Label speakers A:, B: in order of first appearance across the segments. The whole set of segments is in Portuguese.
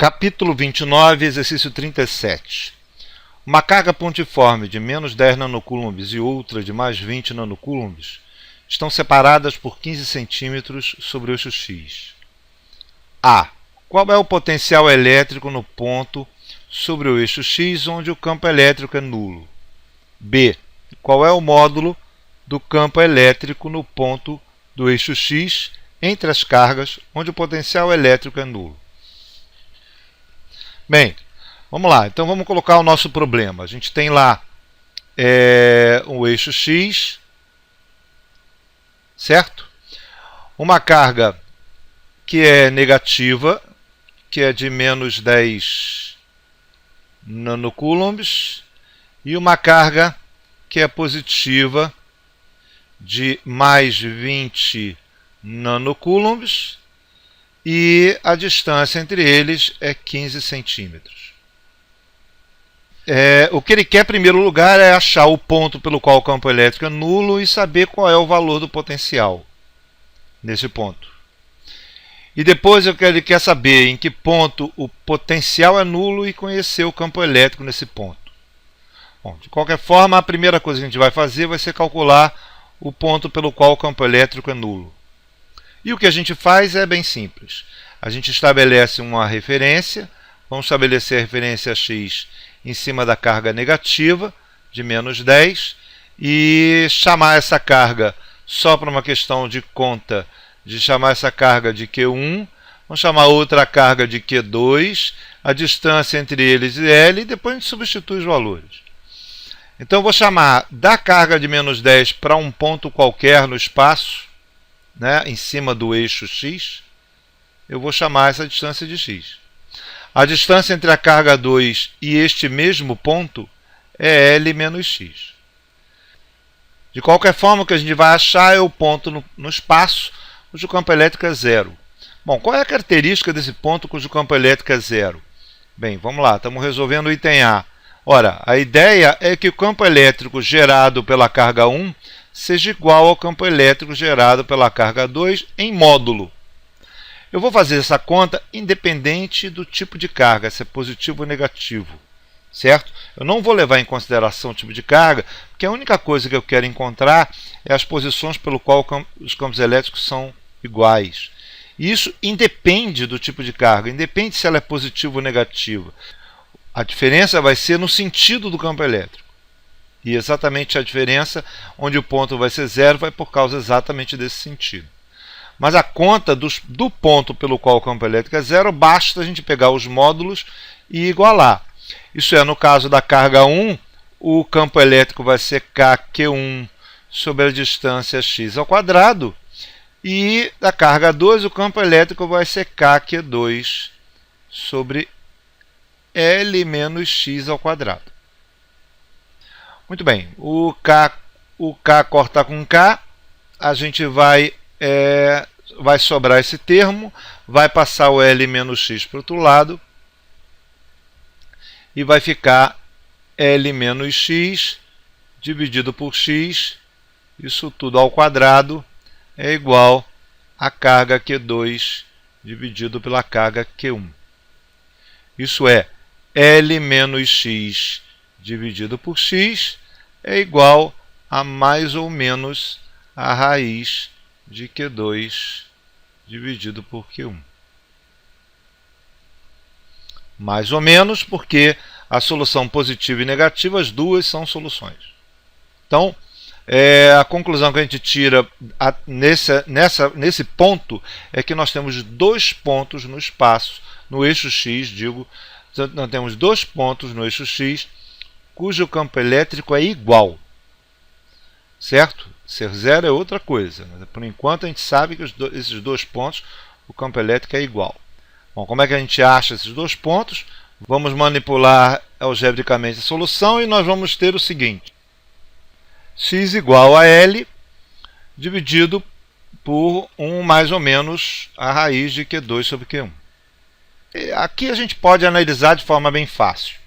A: Capítulo 29, exercício 37. Uma carga pontiforme de menos 10 nanocoulombs e outra de mais 20 nanocoulombs estão separadas por 15 centímetros sobre o eixo X. A. Qual é o potencial elétrico no ponto sobre o eixo X onde o campo elétrico é nulo? B. Qual é o módulo do campo elétrico no ponto do eixo X entre as cargas onde o potencial elétrico é nulo? Bem, vamos lá. Então vamos colocar o nosso problema. A gente tem lá o eixo X, certo? Uma carga que é negativa, que é de menos 10 nanocoulombs, e uma carga que é positiva de mais 20 nanocoulombs, e a distância entre eles é 15 centímetros. O que ele quer, em primeiro lugar, é achar o ponto pelo qual o campo elétrico é nulo e saber qual é o valor do potencial nesse ponto. E depois ele quer saber em que ponto o potencial é nulo e conhecer o campo elétrico nesse ponto. Bom, de qualquer forma, a primeira coisa que a gente vai fazer vai ser calcular o ponto pelo qual o campo elétrico é nulo. E o que a gente faz é bem simples. A gente estabelece uma referência, vamos estabelecer a referência x em cima da carga negativa, de menos 10, e chamar essa carga, só para uma questão de conta, de chamar essa carga de Q1, vamos chamar outra carga de Q2, a distância entre eles e L, e depois a gente substitui os valores. Então eu vou chamar da carga de menos 10 para um ponto qualquer no espaço, em cima do eixo X, eu vou chamar essa distância de X. A distância entre a carga 2 e este mesmo ponto é L menos X. De qualquer forma, o que a gente vai achar é o ponto no espaço cujo campo elétrico é zero. Bom, qual é a característica desse ponto cujo campo elétrico é zero? Bem, vamos lá, estamos resolvendo o item A. Ora, a ideia é que o campo elétrico gerado pela carga 1 seja igual ao campo elétrico gerado pela carga 2 em módulo. Eu vou fazer essa conta independente do tipo de carga, se é positivo ou negativo, certo? Eu não vou levar em consideração o tipo de carga, porque a única coisa que eu quero encontrar é as posições pelo qual os campos elétricos são iguais. E isso independe do tipo de carga, independe se ela é positiva ou negativa. A diferença vai ser no sentido do campo elétrico. E exatamente a diferença, onde o ponto vai ser zero, vai por causa exatamente desse sentido. Mas a conta do ponto pelo qual o campo elétrico é zero, basta a gente pegar os módulos e igualar. Isso é, no caso da carga 1, o campo elétrico vai ser KQ1 sobre a distância x ao quadrado. E da carga 2, o campo elétrico vai ser KQ2 sobre L menos x ao quadrado. Muito bem, o K corta com K, a gente vai sobrar esse termo, vai passar o L menos x para o outro lado, e vai ficar L menos x dividido por x, isso tudo ao quadrado, é igual a carga Q2 dividido pela carga Q1. Isso é, L menos x dividido por x é igual a mais ou menos a raiz de Q2 dividido por Q1. Mais ou menos porque a solução positiva e negativa, as duas são soluções. Então, a conclusão que a gente tira nesse ponto é que nós temos dois pontos no espaço, no eixo X, nós temos dois pontos no eixo X cujo campo elétrico é igual, certo? Ser zero é outra coisa, mas por enquanto a gente sabe que esses dois pontos, o campo elétrico é igual. Bom, como é que a gente acha esses dois pontos? Vamos manipular algebricamente a solução e nós vamos ter o seguinte: x igual a L dividido por 1 mais ou menos a raiz de Q2 sobre Q1. Aqui a gente pode analisar de forma bem fácil.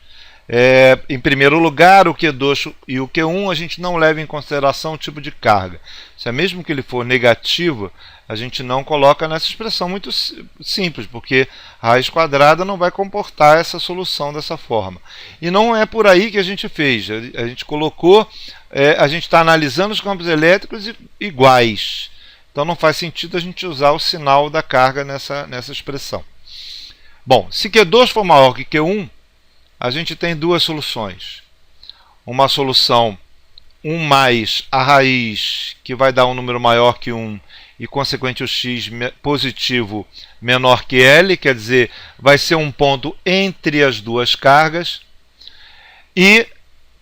A: Em primeiro lugar, o Q2 e o Q1 a gente não leva em consideração o tipo de carga. Se é mesmo que ele for negativo, a gente não coloca nessa expressão muito simples, porque a raiz quadrada não vai comportar essa solução dessa forma. E não é por aí que a gente fez. A gente colocou, a gente está analisando os campos elétricos iguais. Então não faz sentido a gente usar o sinal da carga nessa expressão. Bom, se Q2 for maior que Q1, a gente tem duas soluções. Uma solução 1 mais a raiz, que vai dar um número maior que 1, e consequente o x positivo menor que L, quer dizer, vai ser um ponto entre as duas cargas. E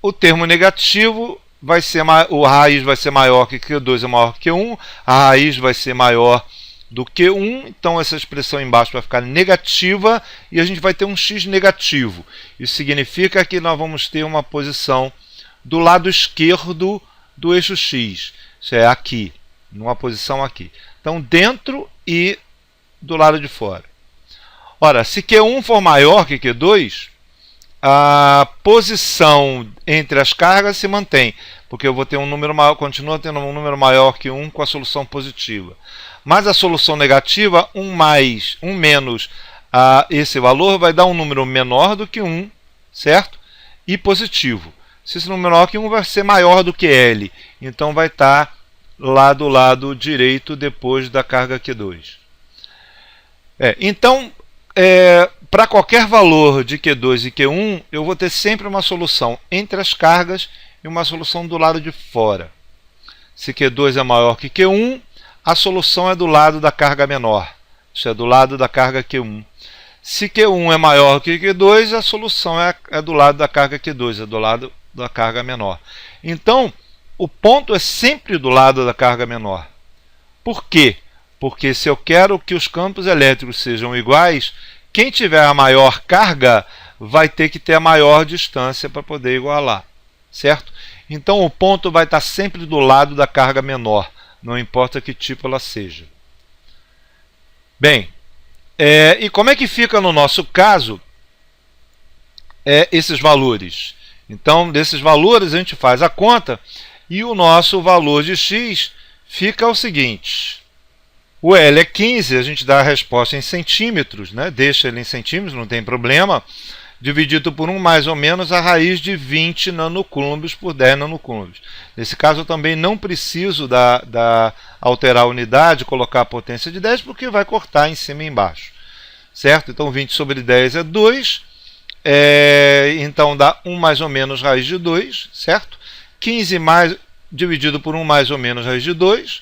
A: o termo negativo vai ser, a raiz vai ser maior que Q2 é maior que Q1, a raiz vai ser maior do que 1, então essa expressão embaixo vai ficar negativa e a gente vai ter um x negativo. Isso significa que nós vamos ter uma posição do lado esquerdo do eixo x, isso é aqui, numa posição aqui. Então dentro e do lado de fora. Ora, se Q1 for maior que Q2, a posição entre as cargas se mantém, porque eu vou ter um número maior, continua tendo um número maior que 1 com a solução positiva. Mas a solução negativa, 1 menos esse valor, vai dar um número menor do que 1, certo? E positivo. Se esse número menor que 1 vai ser maior do que L, então vai estar lá do lado direito depois da carga Q2. Então, para qualquer valor de Q2 e Q1, eu vou ter sempre uma solução entre as cargas e uma solução do lado de fora. Se Q2 é maior que Q1, a solução é do lado da carga menor, isso é do lado da carga Q1. Se Q1 é maior que Q2, a solução é do lado da carga Q2, é do lado da carga menor. Então, o ponto é sempre do lado da carga menor. Por quê? Porque se eu quero que os campos elétricos sejam iguais, quem tiver a maior carga vai ter que ter a maior distância para poder igualar, certo? Então o ponto vai estar sempre do lado da carga menor, não importa que tipo ela seja. Bem, e como é que fica no nosso caso esses valores? Então, desses valores a gente faz a conta e o nosso valor de x fica o seguinte. O L é 15, a gente dá a resposta em centímetros, né? Deixa ele em centímetros, não tem problema. Dividido por 1 mais ou menos a raiz de 20 nanocoulombs por 10 nanocoulombs. Nesse caso eu também não preciso alterar a unidade, colocar a potência de 10, porque vai cortar em cima e embaixo. Certo? Então 20 sobre 10 é 2, então dá 1 mais ou menos raiz de 2, certo? 15 dividido por 1 mais ou menos raiz de 2,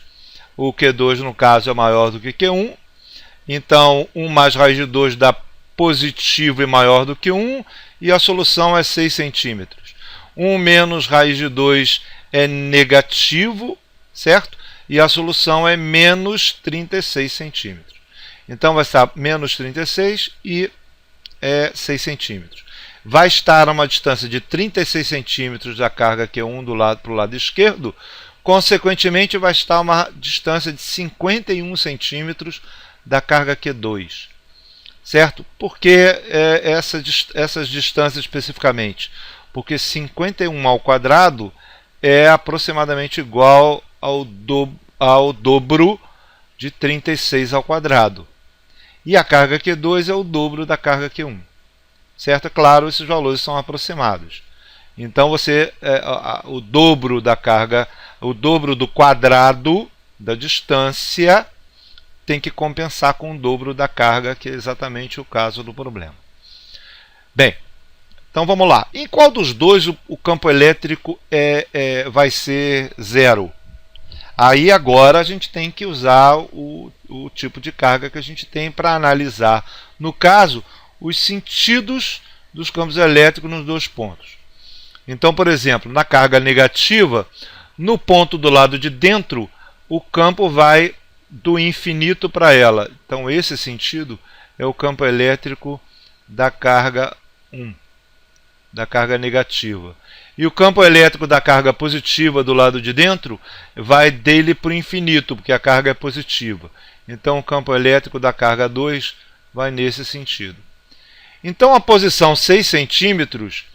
A: o Q2 no caso é maior do que Q1, então 1 mais raiz de 2 dá positivo e maior do que 1, e a solução é 6 centímetros. 1 menos raiz de 2 é negativo, certo? E a solução é menos 36 centímetros. Então vai estar menos 36 e 6 centímetros. Vai estar a uma distância de 36 centímetros da carga Q1 para o lado esquerdo, consequentemente vai estar a uma distância de 51 centímetros da carga Q2. Certo? Por que essas distâncias especificamente? Porque 51 ao quadrado é aproximadamente igual ao dobro de 36 ao quadrado. E a carga Q2 é o dobro da carga Q1. Certo? É claro, esses valores são aproximados. Então o dobro da carga, o dobro do quadrado da distância tem que compensar com o dobro da carga, que é exatamente o caso do problema. Bem, então vamos lá. Em qual dos dois o campo elétrico vai ser zero? Aí agora a gente tem que usar o tipo de carga que a gente tem para analisar, no caso, os sentidos dos campos elétricos nos dois pontos. Então, por exemplo, na carga negativa, no ponto do lado de dentro, o campo vai do infinito para ela. Então esse sentido é o campo elétrico da carga 1, da carga negativa. E o campo elétrico da carga positiva do lado de dentro vai dele para o infinito, porque a carga é positiva. Então o campo elétrico da carga 2 vai nesse sentido. Então a posição 6 centímetros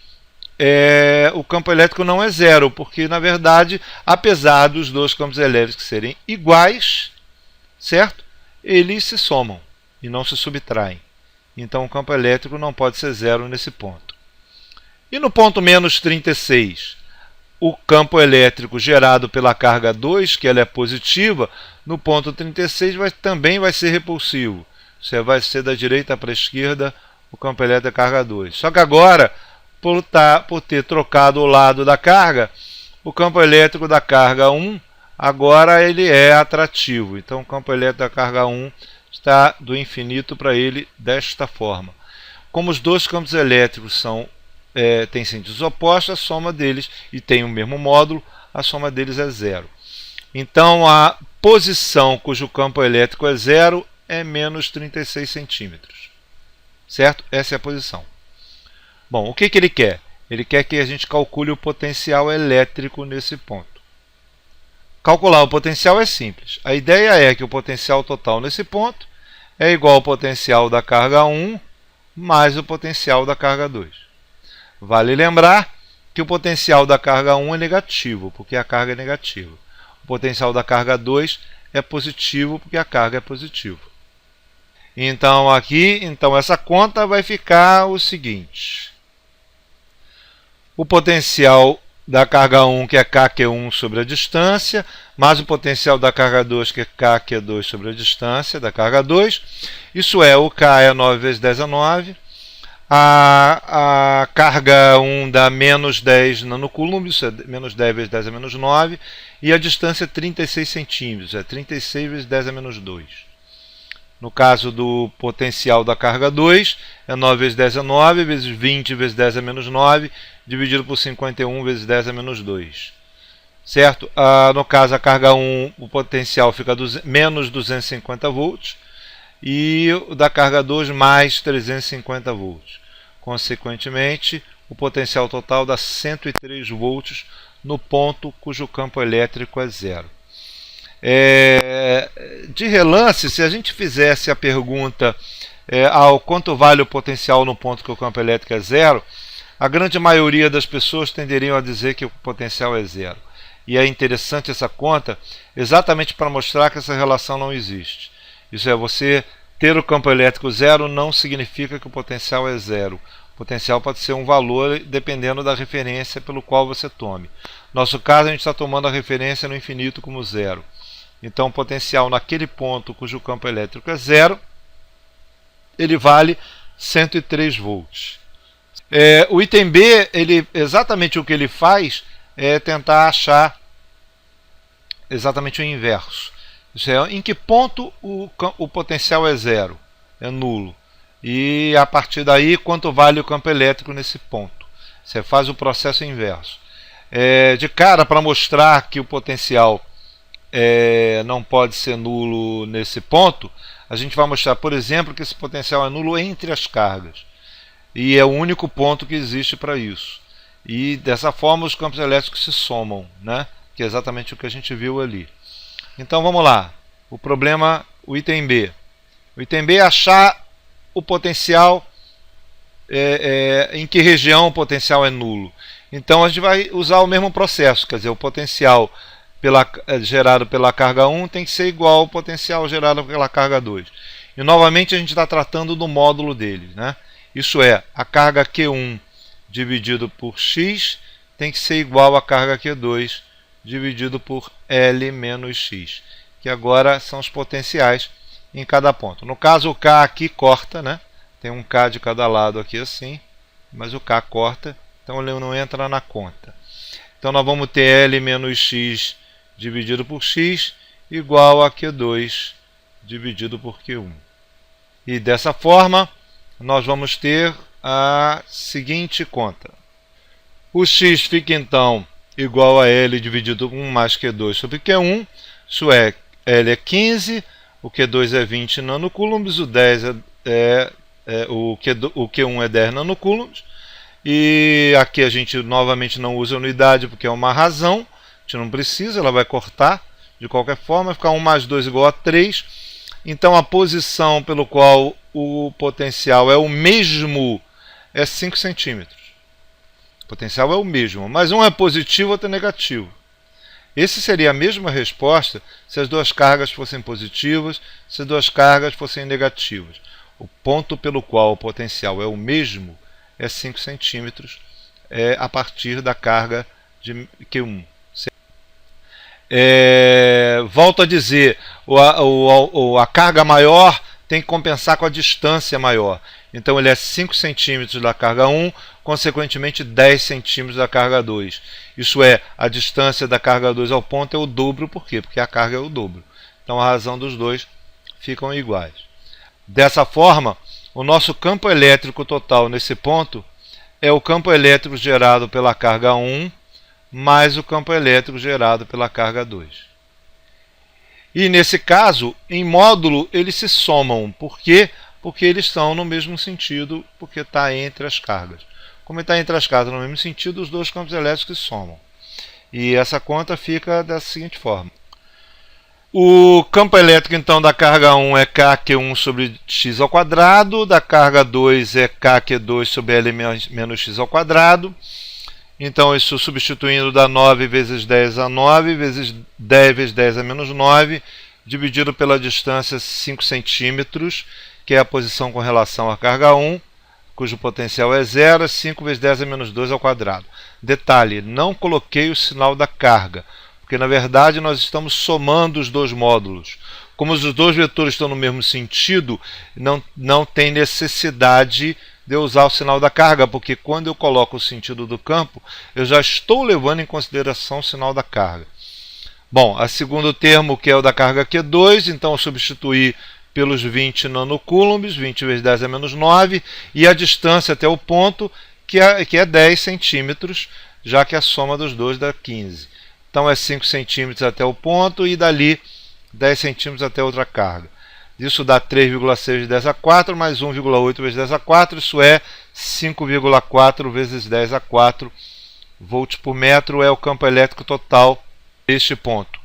A: o campo elétrico não é zero, porque na verdade, apesar dos dois campos elétricos serem iguais, certo? Eles se somam e não se subtraem. Então o campo elétrico não pode ser zero nesse ponto. E no ponto menos 36, o campo elétrico gerado pela carga 2, que ela é positiva, no ponto 36 também vai ser repulsivo. Você vai ser da direita para a esquerda o campo elétrico da carga 2. Só que agora, por ter trocado o lado da carga, o campo elétrico da carga 1, agora ele é atrativo. Então o campo elétrico da carga 1 está do infinito para ele desta forma. Como os dois campos elétricos têm sentidos opostos, a soma deles, e tem o mesmo módulo, a soma deles é zero. Então a posição cujo campo elétrico é zero é menos 36 centímetros. Certo? Essa é a posição. Bom, o que ele quer? Ele quer que a gente calcule o potencial elétrico nesse ponto. Calcular o potencial é simples. A ideia é que o potencial total nesse ponto é igual ao potencial da carga 1 mais o potencial da carga 2. Vale lembrar que o potencial da carga 1 é negativo, porque a carga é negativa. O potencial da carga 2 é positivo, porque a carga é positiva. Então essa conta vai ficar o seguinte. O potencial da carga 1, que é K, que é 1 sobre a distância, mais o potencial da carga 2, que é K, que é 2 sobre a distância da carga 2. Isso é, o K é 9 vezes 10 a 9. A carga 1 dá menos 10 nanocoulombs, isso é menos 10 vezes 10 a menos 9. E a distância é 36 centímetros, é 36 vezes 10 a menos 2. No caso do potencial da carga 2, é 9 vezes 10 a 9, vezes 20 vezes 10 a menos 9, dividido por 51 vezes 10 a menos 2. Certo? No caso, a carga 1, o potencial fica menos 250 volts, e o da carga 2 mais 350 volts. Consequentemente, o potencial total dá 103 volts no ponto cujo campo elétrico é zero. De relance, se a gente fizesse a pergunta ao quanto vale o potencial no ponto que o campo elétrico é zero, a grande maioria das pessoas tenderiam a dizer que o potencial é zero. E é interessante essa conta exatamente para mostrar que essa relação não existe. Isso é, você ter o campo elétrico zero não significa que o potencial é zero. O potencial pode ser um valor dependendo da referência pelo qual você tome. No nosso caso, a gente está tomando a referência no infinito como zero. Então, o potencial naquele ponto cujo campo elétrico é zero, ele vale 103 volts. O item B, exatamente o que ele faz é tentar achar exatamente o inverso. Isso é, em que ponto o potencial é zero, é nulo. E a partir daí, quanto vale o campo elétrico nesse ponto. Você faz o processo inverso. De cara, para mostrar que o potencial não pode ser nulo nesse ponto, a gente vai mostrar, por exemplo, que esse potencial é nulo entre as cargas. E é o único ponto que existe para isso. E dessa forma os campos elétricos se somam, né? Que é exatamente o que a gente viu ali. Então vamos lá. O item B. O item B é achar o potencial, em que região o potencial é nulo. Então a gente vai usar o mesmo processo, quer dizer, o potencial gerado pela carga 1 tem que ser igual ao potencial gerado pela carga 2. E novamente a gente está tratando do módulo dele, né? Isso é, a carga Q1 dividido por x tem que ser igual à carga Q2 dividido por L menos x, que agora são os potenciais em cada ponto. No caso, o K aqui corta, né? Tem um K de cada lado aqui assim, mas o K corta, então ele não entra na conta. Então nós vamos ter L menos x dividido por x igual a Q2 dividido por Q1. E dessa forma, nós vamos ter a seguinte conta. O x fica então igual a L dividido por 1 mais Q2 sobre Q1. Isso é, L é 15, o Q2 é 20 nanocoulombs, o Q1 é 10 nanocoulombs. E aqui a gente novamente não usa unidade porque é uma razão. A gente não precisa, ela vai cortar de qualquer forma, vai ficar 1 mais 2 igual a 3. Então a posição pelo qual o potencial é o mesmo é 5 centímetros. O potencial é o mesmo, mas um é positivo, outro é negativo. Essa seria a mesma resposta se as duas cargas fossem positivas, se as duas cargas fossem negativas. O ponto pelo qual o potencial é o mesmo é 5 centímetros a partir da carga de Q1. Volto a dizer, a carga maior tem que compensar com a distância maior. Então ele é 5 centímetros da carga 1, consequentemente 10 centímetros da carga 2. Isso é, a distância da carga 2 ao ponto é o dobro. Por quê? Porque a carga é o dobro. Então a razão dos dois ficam iguais. Dessa forma, o nosso campo elétrico total nesse ponto é o campo elétrico gerado pela carga 1 mais o campo elétrico gerado pela carga 2. E nesse caso, em módulo, eles se somam. Por quê? Porque eles estão no mesmo sentido, porque está entre as cargas. Como está entre as cargas no mesmo sentido, os dois campos elétricos se somam. E essa conta fica da seguinte forma. O campo elétrico, então, da carga 1 é Kq1 sobre x ao quadrado, da carga 2 é Kq2 sobre L menos x ao quadrado. Então, isso substituindo dá 9 vezes 10 a 9, vezes 10 vezes 10 a menos 9, dividido pela distância 5 centímetros, que é a posição com relação à carga 1, cujo potencial é 0, 5 vezes 10 a menos 2 ao quadrado. Detalhe, não coloquei o sinal da carga, porque na verdade nós estamos somando os dois módulos. Como os dois vetores estão no mesmo sentido, não tem necessidade de eu usar o sinal da carga, porque quando eu coloco o sentido do campo, eu já estou levando em consideração o sinal da carga. Bom, a segundo termo, que é o da carga Q2, então eu substituí pelos 20 nanocoulombs, 20 vezes 10 a menos 9, e a distância até o ponto, que é 10 centímetros, já que a soma dos dois dá 15. Então é 5 centímetros até o ponto, e dali 10 centímetros até outra carga. Isso dá 3,6 vezes 10 a 4, mais 1,8 vezes 10 a 4, isso é 5,4 vezes 10 a 4 volts por metro, é o campo elétrico total deste ponto.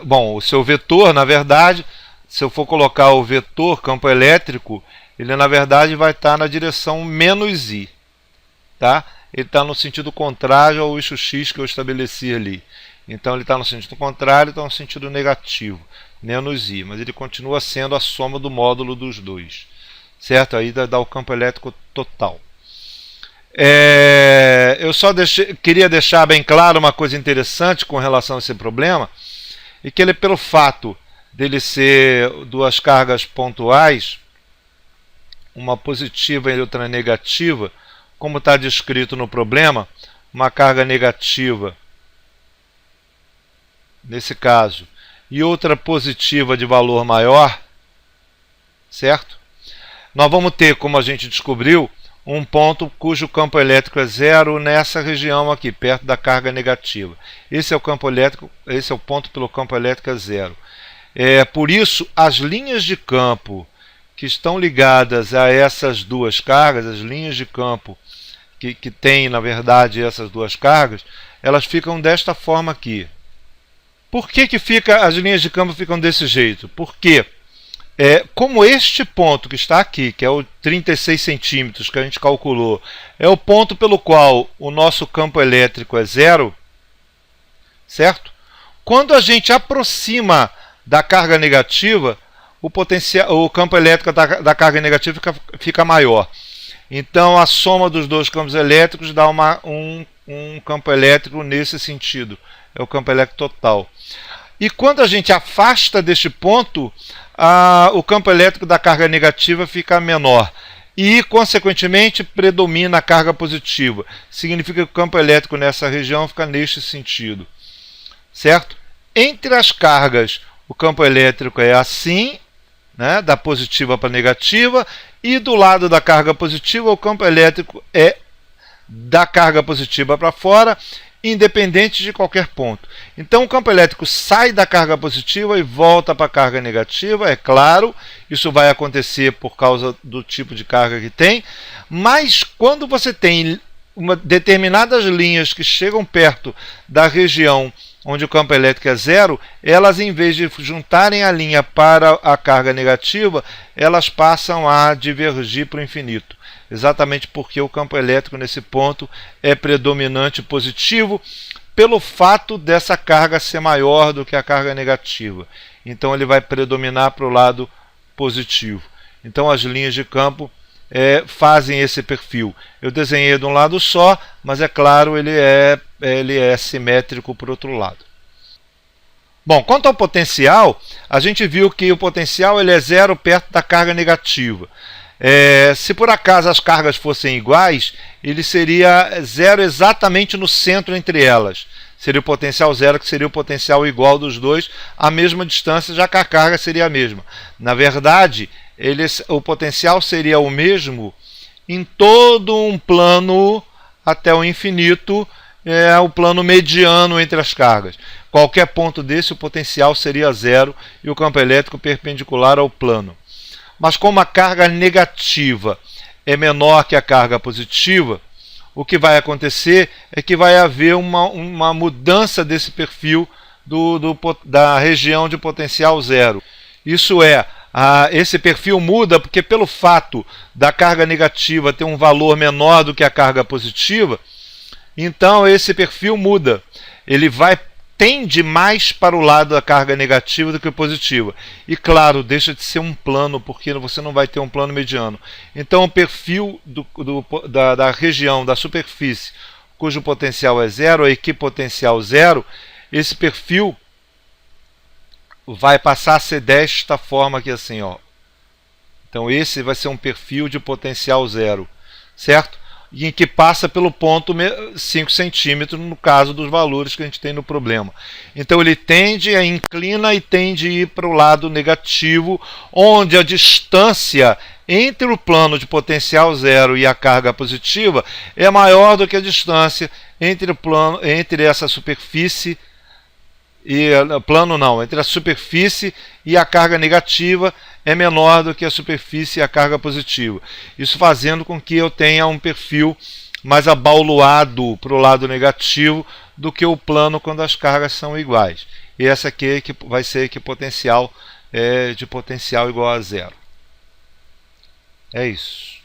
A: Bom, o seu vetor, na verdade, se eu for colocar o vetor campo elétrico, ele na verdade vai estar na direção menos i. Tá? Ele está no sentido contrário ao eixo x que eu estabeleci ali. Então ele está no sentido contrário, está no sentido negativo, menos i, mas ele continua sendo a soma do módulo dos dois, certo? Aí dá o campo elétrico total. Eu só queria deixar bem claro uma coisa interessante com relação a esse problema, e que ele, pelo fato dele ser duas cargas pontuais, uma positiva e outra negativa, como está descrito no problema, uma carga negativa nesse caso, e outra positiva de valor maior, certo? Nós vamos ter, como a gente descobriu, um ponto cujo campo elétrico é zero nessa região aqui, perto da carga negativa. Esse é o campo elétrico, esse é o ponto pelo campo elétrico é zero. Por isso, as linhas de campo que estão ligadas a essas duas cargas, as linhas de campo que têm, na verdade, essas duas cargas, elas ficam desta forma aqui. Por que as linhas de campo ficam desse jeito? Porque, como este ponto que está aqui, que é o 36 centímetros que a gente calculou, é o ponto pelo qual o nosso campo elétrico é zero, certo? Quando a gente aproxima da carga negativa, o campo elétrico da carga negativa fica maior. Então a soma dos dois campos elétricos dá um campo elétrico nesse sentido. É o campo elétrico total. E quando a gente afasta deste ponto, o campo elétrico da carga negativa fica menor. E, consequentemente, predomina a carga positiva. Significa que o campo elétrico nessa região fica neste sentido. Certo? Entre as cargas, o campo elétrico é assim, né, da positiva para a negativa, e do lado da carga positiva, o campo elétrico é da carga positiva para fora, independente de qualquer ponto. Então o campo elétrico sai da carga positiva e volta para a carga negativa, é claro, isso vai acontecer por causa do tipo de carga que tem, mas quando você tem determinadas linhas que chegam perto da região onde o campo elétrico é zero, elas, em vez de juntarem a linha para a carga negativa, elas passam a divergir para o infinito. exatamente porque o campo elétrico nesse ponto é predominante positivo, pelo fato dessa carga ser maior do que a carga negativa. Então ele vai predominar para o lado positivo. Então as linhas de campo fazem esse perfil. Eu desenhei de um lado só, mas é claro, ele é simétrico para o outro lado. Bom, quanto ao potencial, a gente viu que o potencial ele é zero perto da carga negativa. Se por acaso as cargas fossem iguais, ele seria zero exatamente no centro entre elas. Seria o potencial zero, que seria o potencial igual dos dois, à mesma distância, já que a carga seria a mesma. Na verdade, o potencial seria o mesmo em todo um plano até o infinito, o plano mediano entre as cargas. Qualquer ponto desse, o potencial seria zero e o campo elétrico perpendicular ao plano. Mas como a carga negativa é menor que a carga positiva, o que vai acontecer é que vai haver uma mudança desse perfil da região de potencial zero. Isso esse perfil muda porque pelo fato da carga negativa ter um valor menor do que a carga positiva, então esse perfil muda. Ele tende mais para o lado da carga negativa do que positiva. E claro, deixa de ser um plano, porque você não vai ter um plano mediano. Então o perfil da região, da superfície, cujo potencial é zero, a equipotencial zero, esse perfil vai passar a ser desta forma aqui assim, ó. Então esse vai ser um perfil de potencial zero, certo? E em que passa pelo ponto 5 centímetros no caso dos valores que a gente tem no problema. Então ele inclina e tende a ir para o lado negativo, onde a distância entre o plano de potencial zero e a carga positiva é maior do que a distância entre essa superfície entre a superfície e a carga negativa é menor do que a superfície e a carga positiva. Isso fazendo com que eu tenha um perfil mais abauluado para o lado negativo do que o plano quando as cargas são iguais. E essa aqui vai ser a equipotencial de potencial igual a zero. É isso.